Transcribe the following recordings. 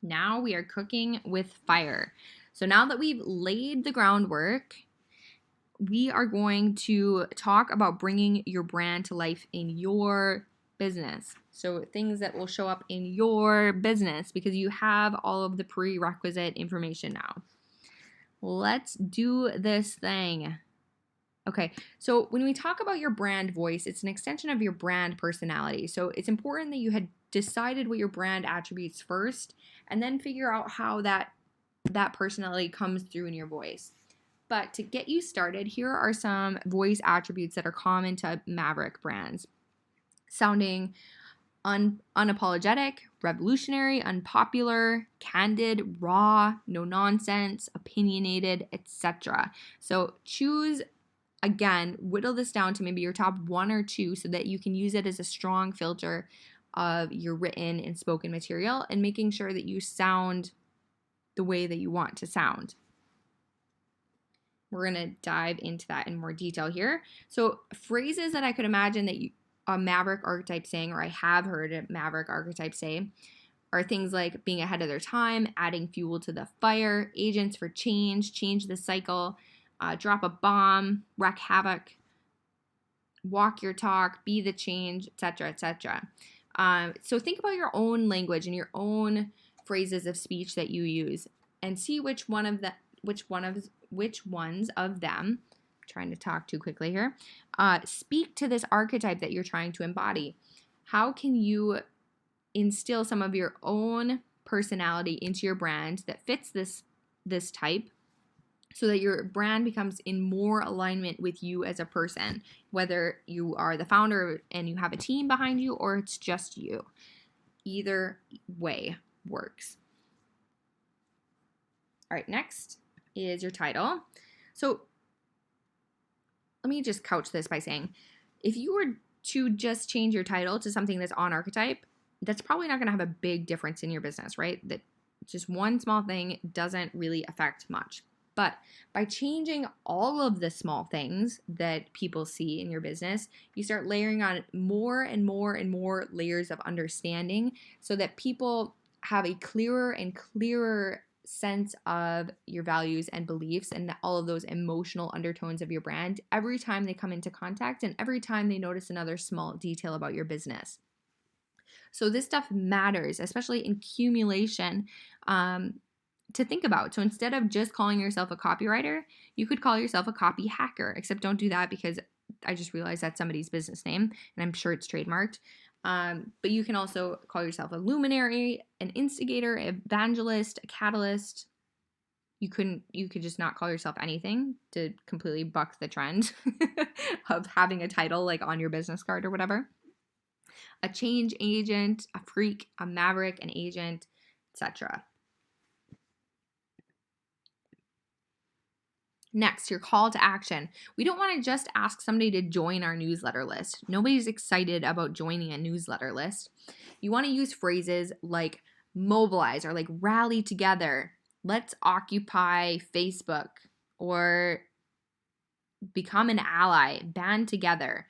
Now we are cooking with fire. So now that we've laid the groundwork, we are going to talk about bringing your brand to life in your business. So things that will show up in your business because you have all of the prerequisite information now. Let's do this thing. Okay, so when we talk about your brand voice, it's an extension of your brand personality. So it's important that you had decided what your brand attributes first and then figure out how that personality comes through in your voice. But to get you started, here are some voice attributes that are common to Maverick brands. Sounding unapologetic, revolutionary, unpopular, candid, raw, no nonsense, opinionated, etc. So choose, again, whittle this down to maybe your top one or two so that you can use it as a strong filter of your written and spoken material and making sure that you sound the way that you want to sound. We're going to dive into that in more detail here. So phrases that I could imagine that a Maverick archetype saying, or I have heard a Maverick archetype say, are things like being ahead of their time, adding fuel to the fire, agents for change the cycle, drop a bomb, wreak havoc, walk your talk, be the change, etc., etc. So think about your own language and your own phrases of speech that you use, and see which ones of them. I'm trying to talk too quickly here. Speak to this archetype that you're trying to embody. How can you instill some of your own personality into your brand that fits this type, so that your brand becomes in more alignment with you as a person, whether you are the founder and you have a team behind you or it's just you. Either way works. All right, next is your title. So let me just couch this by saying, if you were to just change your title to something that's on archetype, that's probably not going to have a big difference in your business, right? That just one small thing doesn't really affect much. But by changing all of the small things that people see in your business, you start layering on more and more and more layers of understanding so that people have a clearer and clearer sense of your values and beliefs and all of those emotional undertones of your brand every time they come into contact and every time they notice another small detail about your business. So this stuff matters, especially in accumulation, to think about. So instead of just calling yourself a copywriter, you could call yourself a copy hacker, except don't do that because I just realized that's somebody's business name and I'm sure it's trademarked. But you can also call yourself a luminary, an instigator, evangelist, a catalyst. You could just not call yourself anything to completely buck the trend of having a title like on your business card or whatever. A change agent, a freak, a maverick, an agent, etc. Next, your call to action. We don't want to just ask somebody to join our newsletter list. Nobody's excited about joining a newsletter list. You want to use phrases like mobilize or like rally together. Let's occupy Facebook, or become an ally, band together,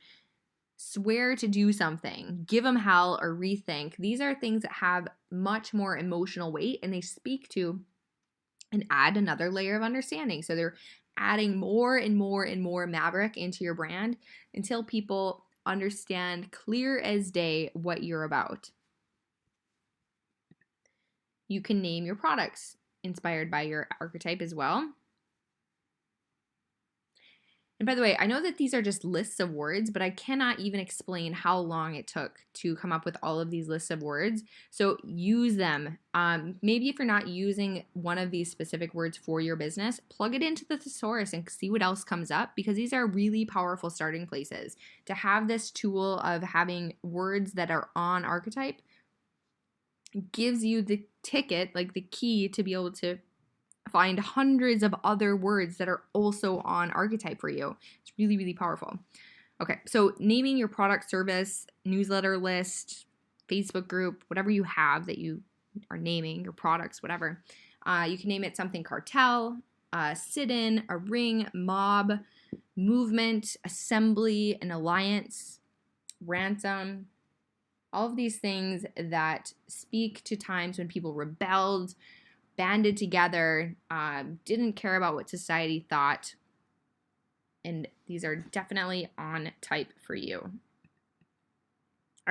swear to do something, give them hell, or rethink. These are things that have much more emotional weight and they speak to and add another layer of understanding. So they're adding more and more and more Maverick into your brand until people understand clear as day what you're about. You can name your products inspired by your archetype as well. And by the way, I know that these are just lists of words, but I cannot even explain how long it took to come up with all of these lists of words. So use them. Maybe if you're not using one of these specific words for your business, plug it into the thesaurus and see what else comes up, because these are really powerful starting places. To have this tool of having words that are on archetype gives you the ticket, like the key to be able to find hundreds of other words that are also on archetype for you. It's really, really powerful. Okay, so naming your product, service, newsletter list, Facebook group, whatever you have that you are naming, your products, whatever. You can name it something cartel, sit-in, a ring, mob, movement, assembly, an alliance, ransom, All of these things that speak to times when people rebelled, banded together, didn't care about what society thought. And these are definitely on type for you. All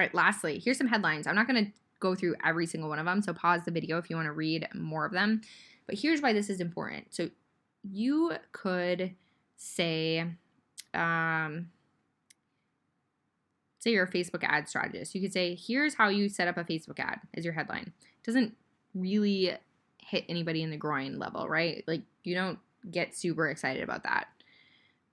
right, lastly, here's some headlines. I'm not going to go through every single one of them, so pause the video if you want to read more of them. But here's why this is important. So you could say, say you're a Facebook ad strategist. You could say, here's how you set up a Facebook ad as your headline. It doesn't really hit anybody in the groin level, right? Like, you don't get super excited about that.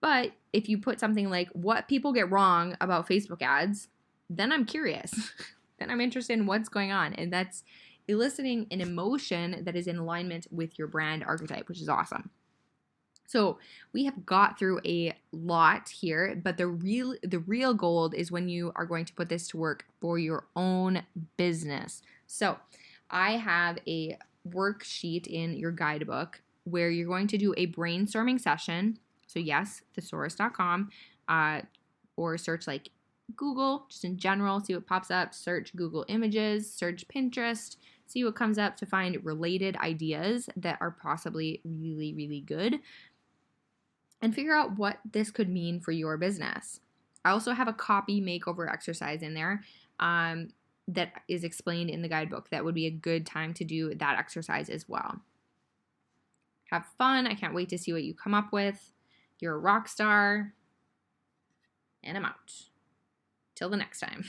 But if you put something like what people get wrong about Facebook ads, then I'm curious. Then I'm interested in what's going on. And that's eliciting an emotion that is in alignment with your brand archetype, which is awesome. So we have got through a lot here, but the real gold is when you are going to put this to work for your own business. So I have a worksheet in your guidebook where you're going to do a brainstorming session. So yes, thesaurus.com, or search like Google, just in general, see what pops up, search Google Images, search Pinterest, see what comes up to find related ideas that are possibly really, really good, and figure out what this could mean for your business. I also have a copy makeover exercise in there that is explained in the guidebook. That would be a good time to do that exercise as well. Have fun. I can't wait to see what you come up with. You're a rock star. And I'm out. Till the next time.